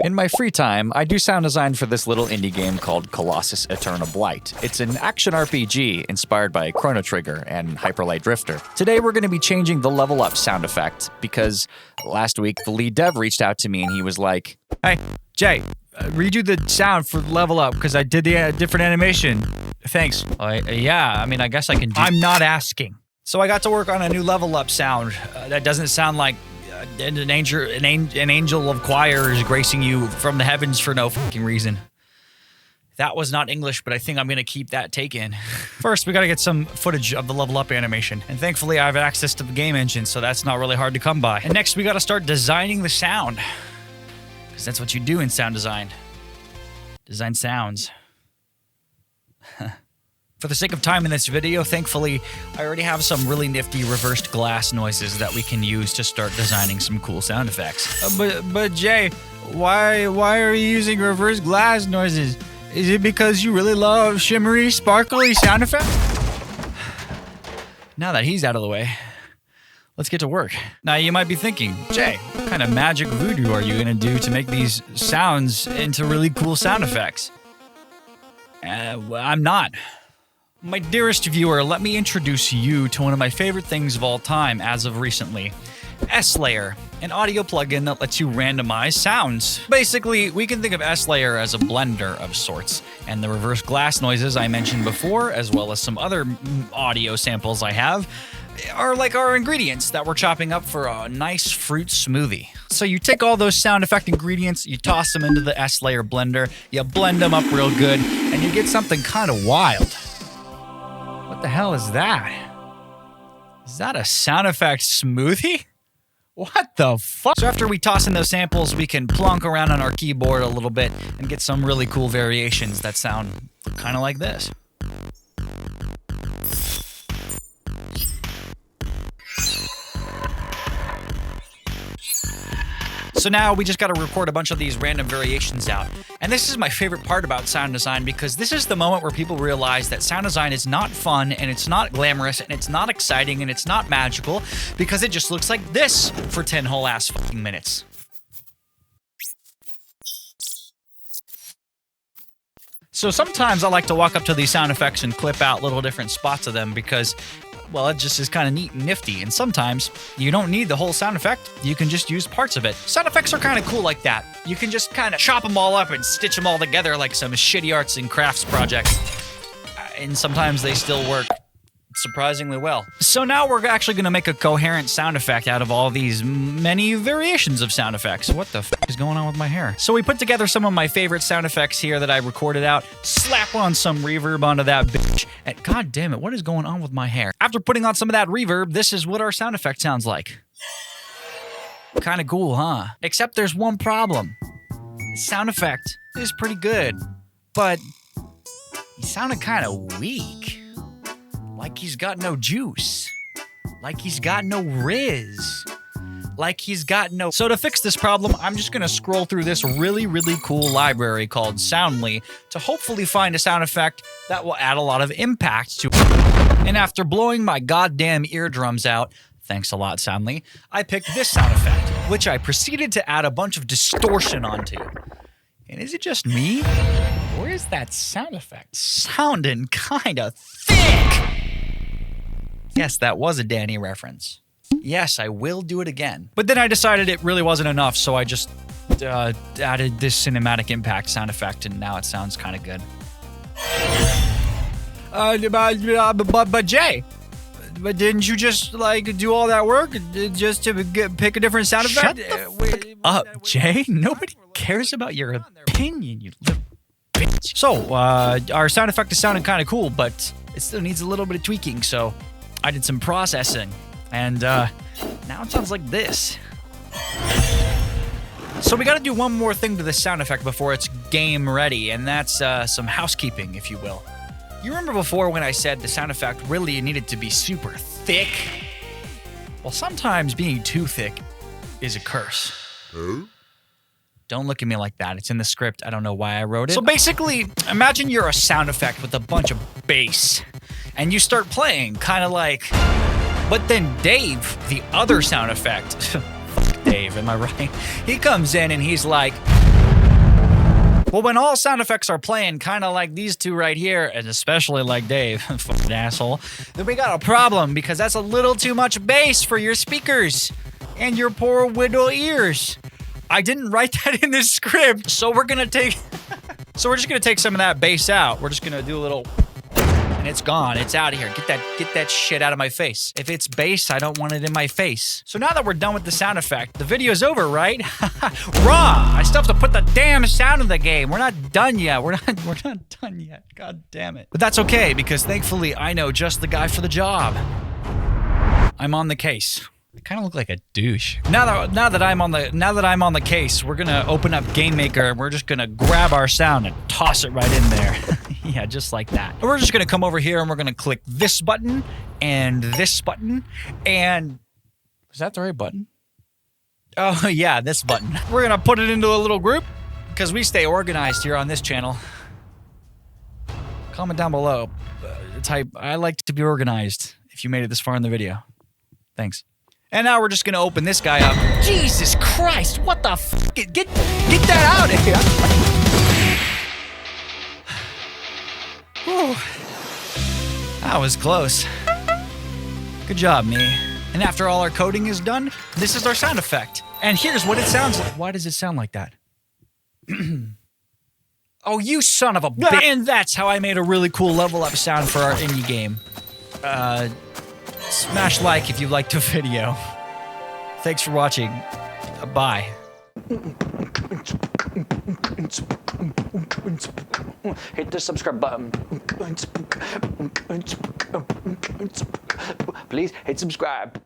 In my free time, I do sound design for this little indie game called Colossus Eternal Blight. It's an action RPG inspired by Chrono Trigger and Hyper Light Drifter. Today we're going to be changing the level up sound effect because last week the lead dev reached out to me and he was like, "Hey, Jay, redo the sound for level up because I did the different animation. Thanks." Yeah, I mean, I guess I can do... I'm not asking. So I got to work on a new level up sound that doesn't sound like an angel of choir is gracing you from the heavens for no fucking reason. That was not English, but I think I'm going to keep that taken. First, we got to get some footage of the level up animation. And thankfully, I have access to the game engine, so that's not really hard to come by. And next, we got to start designing the sound. Because that's what you do in sound design. Design sounds. For the sake of time in this video, thankfully, I already have some really nifty reversed glass noises that we can use to start designing some cool sound effects. But Jay, why are you using reversed glass noises? Is it because you really love shimmery, sparkly sound effects? Now that he's out of the way, let's get to work. Now you might be thinking, Jay, what kind of magic voodoo are you gonna do to make these sounds into really cool sound effects? Well, I'm not. My dearest viewer, let me introduce you to one of my favorite things of all time as of recently. S-Layer, an audio plugin that lets you randomize sounds. Basically, we can think of S-Layer as a blender of sorts, and the reverse glass noises I mentioned before, as well as some other audio samples I have, are like our ingredients that we're chopping up for a nice fruit smoothie. So you take all those sound effect ingredients, you toss them into the S-Layer blender, you blend them up real good, and you get something kind of wild. What the hell is that? Is that a sound effect smoothie? What the fuck? So after we toss in those samples, we can plonk around on our keyboard a little bit and get some really cool variations that sound kind of like this. So now we just got to record a bunch of these random variations out. And this is my favorite part about sound design because this is the moment where people realize that sound design is not fun and it's not glamorous and it's not exciting and it's not magical because it just looks like this for 10 whole ass fucking minutes. So sometimes I like to walk up to these sound effects and clip out little different spots of them because, well, it just is kind of neat and nifty. And sometimes you don't need the whole sound effect. You can just use parts of it. Sound effects are kind of cool like that. You can just kind of chop them all up and stitch them all together like some shitty arts and crafts project. And sometimes they still work surprisingly well. So now we're actually going to make a coherent sound effect out of all these many variations of sound effects. What the fuck is going on with my hair? So we put together some of my favorite sound effects here that I recorded out, slap on some reverb onto that bitch, and god damn it, what is going on with my hair? After putting on some of that reverb, this is what our sound effect sounds like. Kind of cool, huh? Except there's one problem. The sound effect is pretty good, but he sounded kind of weak. Like he's got no juice. Like he's got no riz. Like he's got no... So to fix this problem, I'm just going to scroll through this really, really cool library called Soundly to hopefully find a sound effect that will add a lot of impact to it. And after blowing my goddamn eardrums out, thanks a lot, Soundly, I picked this sound effect, which I proceeded to add a bunch of distortion onto. And is it just me? Or is that sound effect sounding kind of thick? Yes, that was a Danny reference. Yes, I will do it again. But then I decided it really wasn't enough, so I just added this cinematic impact sound effect, and now it sounds kind of good. But Jay, but didn't you just like do all that work just to pick a different sound effect? Shut the fuck up, Jay. Nobody cares about your opinion, you little bitch. So, our sound effect is sounding kind of cool, but it still needs a little bit of tweaking, so I did some processing, and now it sounds like this. So we gotta do one more thing to this sound effect before it's game ready, and that's some housekeeping, if you will. You remember before when I said the sound effect really needed to be super thick? Well, sometimes being too thick is a curse. Huh? Don't look at me like that. It's in the script. I don't know why I wrote it. So basically, imagine you're a sound effect with a bunch of bass, and you start playing, kind of like... But then Dave, the other sound effect... Fuck Dave, am I right? He comes in and he's like... Well, when all sound effects are playing, kind of like these two right here, and especially like Dave, fucking asshole, then we got a problem because that's a little too much bass for your speakers and your poor widow ears. I didn't write that in this script, so we're gonna take... So we're just gonna take some of that bass out. We're just gonna do a little... And it's gone. It's out of here. Get that shit out of my face. If it's bass, I don't want it in my face. So now that we're done with the sound effect, the video's over, right? Wrong! I still have to put the damn sound in the game. We're not done yet. We're not done yet. God damn it. But that's okay, because thankfully I know just the guy for the job. I'm on the case. I kind of look like a douche. Now that I'm on the case, we're gonna open up Game Maker and we're just gonna grab our sound and toss it right in there. Yeah, just like that. And we're just gonna come over here and we're gonna click this button and this button and... Is that the right button? Oh yeah, this button. We're gonna put it into a little group because we stay organized here on this channel. Comment down below. Type, I like to be organized if you made it this far in the video. Thanks. And now we're just gonna open this guy up. Jesus Christ, what the f***? Get that out of here. Whew. That was close. Good job, me. And after all our coding is done, this is our sound effect. And here's what it sounds like. Why does it sound like that? Oh, you son of a bitch. And that's how I made a really cool level up sound for our indie game. Smash like if you liked the video. Thanks for watching. Bye. Hit the subscribe button. Please hit subscribe.